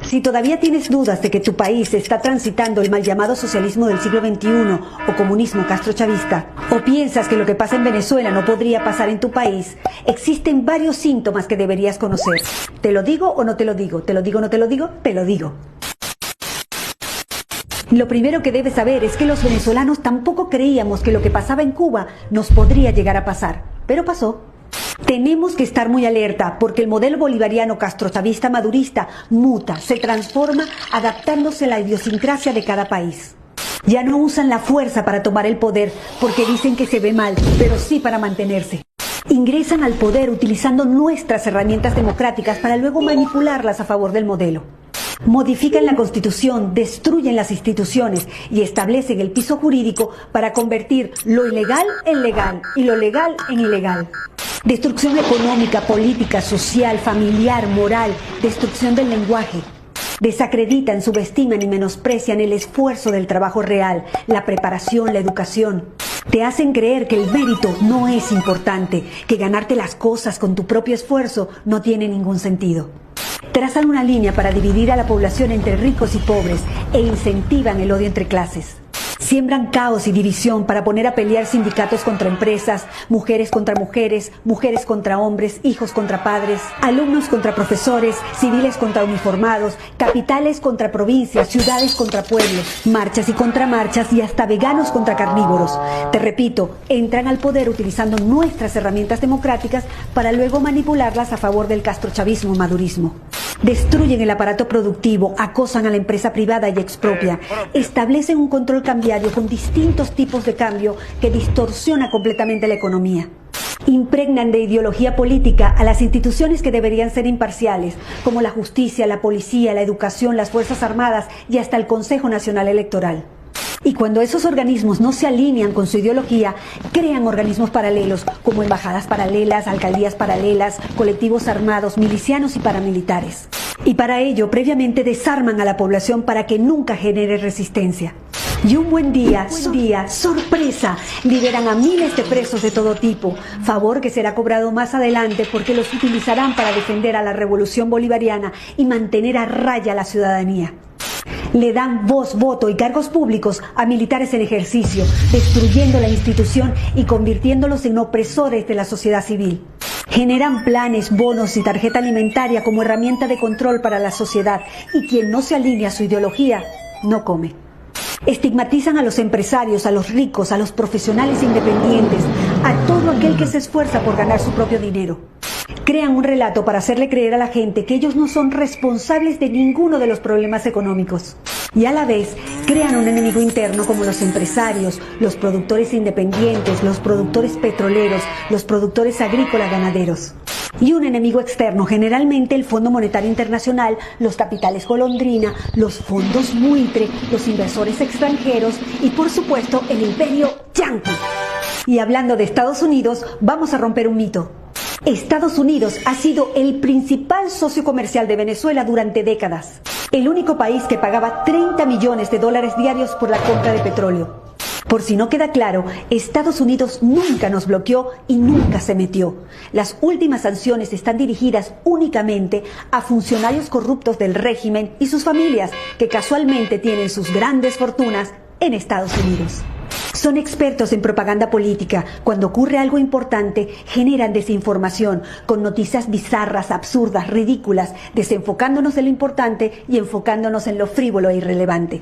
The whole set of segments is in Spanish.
Si todavía tienes dudas de que tu país está transitando el mal llamado socialismo del siglo XXI o comunismo castrochavista, o piensas que lo que pasa en Venezuela no podría pasar en tu país, existen varios síntomas que deberías conocer. ¿Te lo digo o no te lo digo? ¿Te lo digo o no te lo digo? Te lo digo. Lo primero que debes saber es que los venezolanos tampoco creíamos que lo que pasaba en Cuba nos podría llegar a pasar, pero pasó. Tenemos que estar muy alerta porque el modelo bolivariano castrochavista madurista muta, se transforma adaptándose a la idiosincrasia de cada país. Ya no usan la fuerza para tomar el poder porque dicen que se ve mal, pero sí para mantenerse. Ingresan al poder utilizando nuestras herramientas democráticas para luego manipularlas a favor del modelo. Modifican la Constitución, destruyen las instituciones y establecen el piso jurídico para convertir lo ilegal en legal y lo legal en ilegal. Destrucción económica, política, social, familiar, moral, destrucción del lenguaje. Desacreditan, subestiman y menosprecian el esfuerzo del trabajo real, la preparación, la educación. Te hacen creer que el mérito no es importante, que ganarte las cosas con tu propio esfuerzo no tiene ningún sentido. Trazan una línea para dividir a la población entre ricos y pobres e incentivan el odio entre clases. Siembran caos y división para poner a pelear sindicatos contra empresas, mujeres contra mujeres, mujeres contra hombres, hijos contra padres, alumnos contra profesores, civiles contra uniformados, capitales contra provincias, ciudades contra pueblos, marchas y contramarchas y hasta veganos contra carnívoros. Te repito, entran al poder utilizando nuestras herramientas democráticas para luego manipularlas a favor del castrochavismo y madurismo. Destruyen el aparato productivo, acosan a la empresa privada y expropian. Establecen un control cambiario con distintos tipos de cambio que distorsiona completamente la economía. Impregnan de ideología política a las instituciones que deberían ser imparciales, como la justicia, la policía, la educación, las Fuerzas Armadas y hasta el Consejo Nacional Electoral. Y cuando esos organismos no se alinean con su ideología, crean organismos paralelos, como embajadas paralelas, alcaldías paralelas, colectivos armados, milicianos y paramilitares. Y para ello, previamente desarman a la población para que nunca genere resistencia. Y un buen día, sorpresa, liberan a miles de presos de todo tipo, favor que será cobrado más adelante porque los utilizarán para defender a la revolución bolivariana y mantener a raya a la ciudadanía. Le dan voz, voto y cargos públicos a militares en ejercicio, destruyendo la institución y convirtiéndolos en opresores de la sociedad civil. Generan planes, bonos y tarjeta alimentaria como herramienta de control para la sociedad y quien no se alinea a su ideología no come. Estigmatizan a los empresarios, a los ricos, a los profesionales independientes, a todo aquel que se esfuerza por ganar su propio dinero. Crean un relato para hacerle creer a la gente que ellos no son responsables de ninguno de los problemas económicos. Y a la vez crean un enemigo interno como los empresarios, los productores independientes, los productores petroleros, los productores agrícolas ganaderos. Y un enemigo externo, generalmente el Fondo Monetario Internacional, los capitales golondrina, los fondos buitre, los inversores extranjeros y por supuesto el imperio yanqui. Y hablando de Estados Unidos, vamos a romper un mito. Estados Unidos ha sido el principal socio comercial de Venezuela durante décadas. El único país que pagaba $30 millones diarios por la compra de petróleo. Por si no queda claro, Estados Unidos nunca nos bloqueó y nunca se metió. Las últimas sanciones están dirigidas únicamente a funcionarios corruptos del régimen y sus familias, que casualmente tienen sus grandes fortunas en Estados Unidos. Son expertos en propaganda política. Cuando ocurre algo importante, generan desinformación con noticias bizarras, absurdas, ridículas, desenfocándonos de lo importante y enfocándonos en lo frívolo e irrelevante.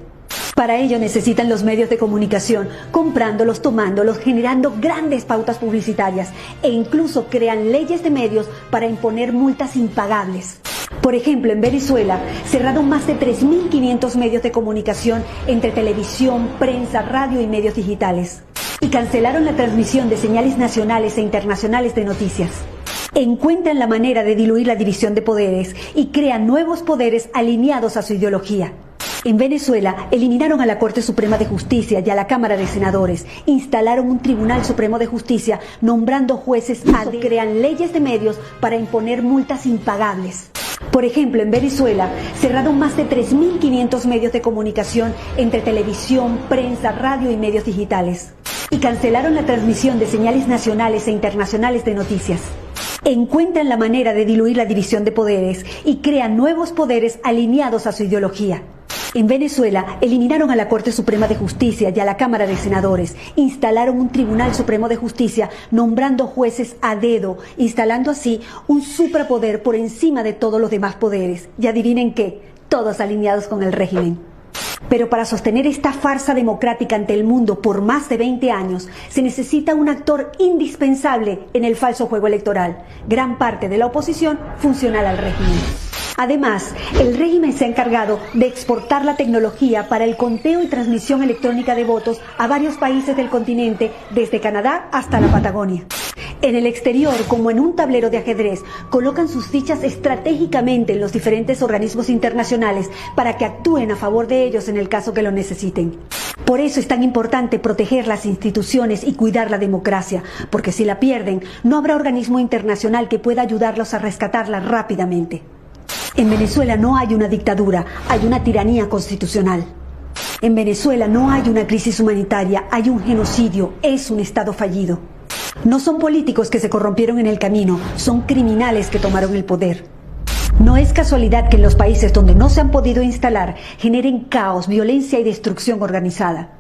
Para ello necesitan los medios de comunicación, comprándolos, tomándolos, generando grandes pautas publicitarias e incluso crean leyes de medios para imponer multas impagables. Por ejemplo, en Venezuela cerraron más de 3.500 medios de comunicación entre televisión, prensa, radio y medios digitales. Y cancelaron la transmisión de señales nacionales e internacionales de noticias. Encuentran la manera de diluir la división de poderes y crean nuevos poderes alineados a su ideología. En Venezuela eliminaron a la Corte Suprema de Justicia y a la Cámara de Senadores, instalaron un Tribunal Supremo de Justicia nombrando jueces y crean leyes de medios para imponer multas impagables. Por ejemplo, en Venezuela cerraron más de 3.500 medios de comunicación entre televisión, prensa, radio y medios digitales. Y cancelaron la transmisión de señales nacionales e internacionales de noticias. Encuentran la manera de diluir la división de poderes y crean nuevos poderes alineados a su ideología. En Venezuela, eliminaron a la Corte Suprema de Justicia y a la Cámara de Senadores, instalaron un Tribunal Supremo de Justicia, nombrando jueces a dedo, instalando así un suprapoder por encima de todos los demás poderes. Y adivinen qué, todos alineados con el régimen. Pero para sostener esta farsa democrática ante el mundo por más de 20 años, se necesita un actor indispensable en el falso juego electoral, gran parte de la oposición funcional al régimen. Además, el régimen se ha encargado de exportar la tecnología para el conteo y transmisión electrónica de votos a varios países del continente, desde Canadá hasta la Patagonia. En el exterior, como en un tablero de ajedrez, colocan sus fichas estratégicamente en los diferentes organismos internacionales para que actúen a favor de ellos en el caso que lo necesiten. Por eso es tan importante proteger las instituciones y cuidar la democracia, porque si la pierden, no habrá organismo internacional que pueda ayudarlos a rescatarla rápidamente. En Venezuela no hay una dictadura, hay una tiranía constitucional. En Venezuela no hay una crisis humanitaria, hay un genocidio, es un Estado fallido. No son políticos que se corrompieron en el camino, son criminales que tomaron el poder. No es casualidad que en los países donde no se han podido instalar generen caos, violencia y destrucción organizada.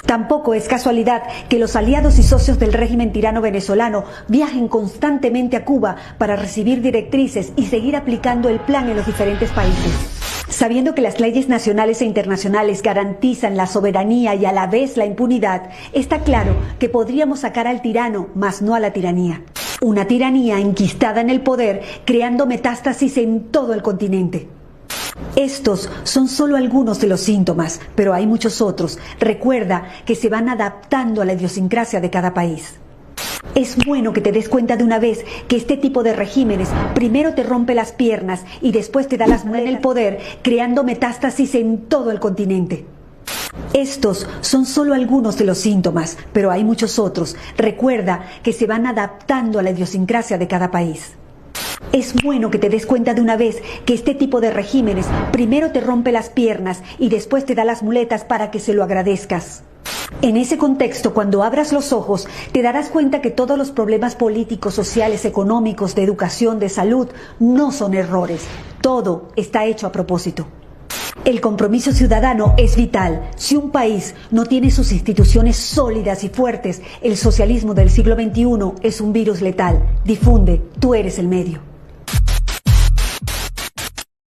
Tampoco es casualidad que los aliados y socios del régimen tirano venezolano viajen constantemente a Cuba para recibir directrices y seguir aplicando el plan en los diferentes países. Sabiendo que las leyes nacionales e internacionales garantizan la soberanía y a la vez la impunidad, está claro que podríamos sacar al tirano, mas no a la tiranía. Una tiranía enquistada en el poder, creando metástasis en todo el continente. Estos son solo algunos de los síntomas, pero hay muchos otros. Recuerda que se van adaptando a la idiosincrasia de cada país. Es bueno que te des cuenta de una vez que este tipo de regímenes primero te rompe las piernas y después te da las manos en el poder, creando metástasis en todo el continente. Estos son solo algunos de los síntomas, pero hay muchos otros. Recuerda que se van adaptando a la idiosincrasia de cada país. Es bueno que te des cuenta de una vez que este tipo de regímenes primero te rompe las piernas y después te da las muletas para que se lo agradezcas. En ese contexto, cuando abras los ojos, te darás cuenta que todos los problemas políticos, sociales, económicos, de educación, de salud, no son errores. Todo está hecho a propósito. El compromiso ciudadano es vital. Si un país no tiene sus instituciones sólidas y fuertes, el socialismo del siglo XXI es un virus letal. Difunde, tú eres el medio.